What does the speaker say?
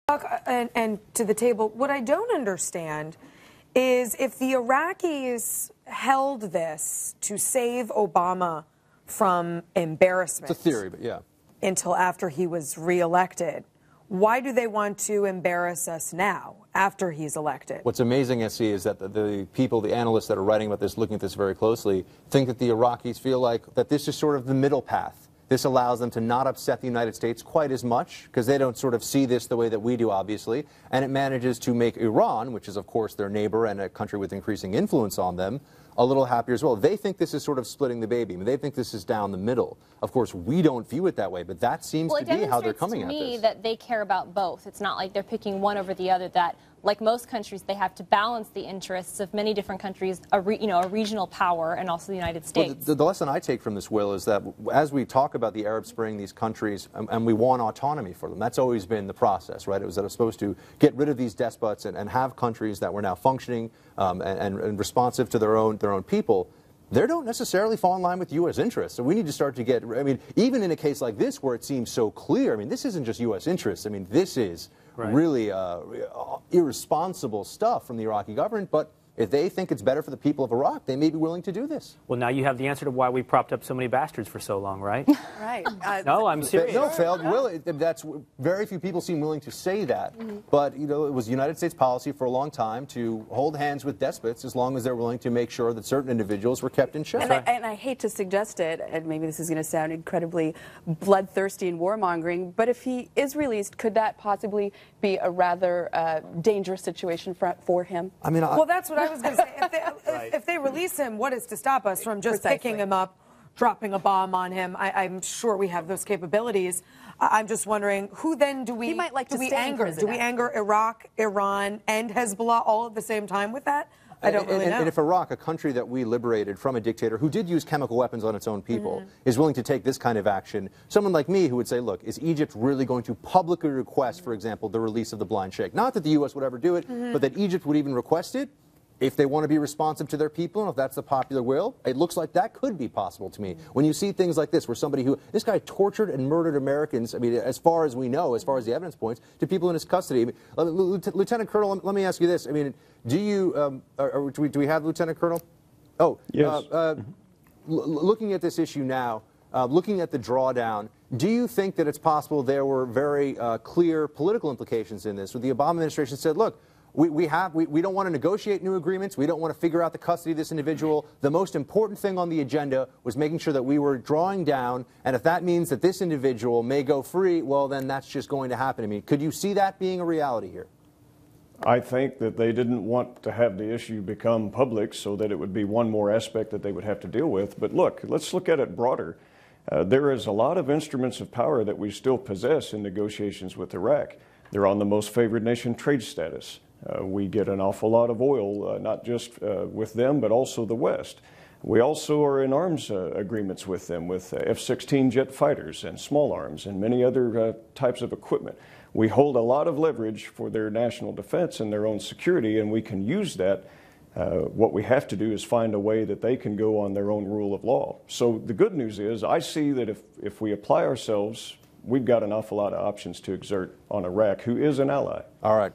And to the table, what I don't understand is if the Iraqis held this to save Obama from embarrassment. It's a theory, but yeah. Until after he was reelected. Why do they want to embarrass us now, after he's elected? What's amazing, SC, is that the people, the analysts that are writing about this, looking at this very closely, think that the Iraqis feel like that this is sort of the middle path. This allows them to not upset the United States quite as much, because they don't sort of see this the way that we do, obviously, and it manages to make Iran, which is, of course, their neighbor and a country with increasing influence on them, a little happier as well. They think this is sort of splitting the baby. I mean, they think this is down the middle. Of course, we don't view it that way, but that seems to be how they're coming at this. It demonstrates to me that they care about both. It's not like they're picking one over the other, that, like most countries, they have to balance the interests of many different countries, a regional power, and also the United States. Well, the lesson I take from this, Will, is that as we talk about the Arab Spring, these countries, and we want autonomy for them, that's always been the process, right? It was that it was supposed to get rid of these despots and have countries that were now functioning and responsive to their own people. They don't necessarily fall in line with U.S. interests. So we need to start to get, I mean, even in a case like this where it seems so clear, I mean, this isn't just U.S. interests. I mean, this is really irresponsible stuff from the Iraqi government. But if they think it's better for the people of Iraq, they may be willing to do this. Well, now you have the answer to why we propped up so many bastards for so long, right? Right. No, I'm serious. No, failed. Will, that's very few people seem willing to say that. But, you know, it was United States policy for a long time to hold hands with despots as long as they're willing to make sure that certain individuals were kept in check. And I hate to suggest it, and maybe this is going to sound incredibly bloodthirsty and warmongering, but if he is released, could that possibly be a rather dangerous situation for him? I mean, well, that's what I was going to say. If they release him, what is to stop us from just picking him up, dropping a bomb on him? I'm sure we have those capabilities. I'm just wondering, who then do we anger? Do we anger Iraq, Iran, and Hezbollah all at the same time with that? I don't really know. And if Iraq, a country that we liberated from a dictator who did use chemical weapons on its own people, is willing to take this kind of action, someone like me who would say, look, is Egypt really going to publicly request, for example, the release of the blind sheikh? Not that the U.S. would ever do it, but that Egypt would even request it? If they want to be responsive to their people, and if that's the popular will, it looks like that could be possible to me. When you see things like this, where this guy tortured and murdered Americans, I mean, as far as we know, as far as the evidence points, to people in his custody. I mean, Lieutenant Colonel, let me ask you this. I mean, do you, do we have Lieutenant Colonel? Oh, yes. Looking at this issue now, looking at the drawdown, do you think that it's possible there were very clear political implications in this? Where the Obama administration said, look, we don't want to negotiate new agreements. We don't want to figure out the custody of this individual. The most important thing on the agenda was making sure that we were drawing down, and if that means that this individual may go free, well, then that's just going to happen to me. Could you see that being a reality here? I think that they didn't want to have the issue become public so that it would be one more aspect that they would have to deal with. But look, let's look at it broader. There is a lot of instruments of power that we still possess in negotiations with Iraq. They're on the most favored nation trade status. We get an awful lot of oil, not just with them, but also the West. We also are in arms agreements with them, with F-16 jet fighters and small arms and many other types of equipment. We hold a lot of leverage for their national defense and their own security, and we can use that. What we have to do is find a way that they can go on their own rule of law. So the good news is I see that if we apply ourselves, we've got an awful lot of options to exert on Iraq, who is an ally. All right.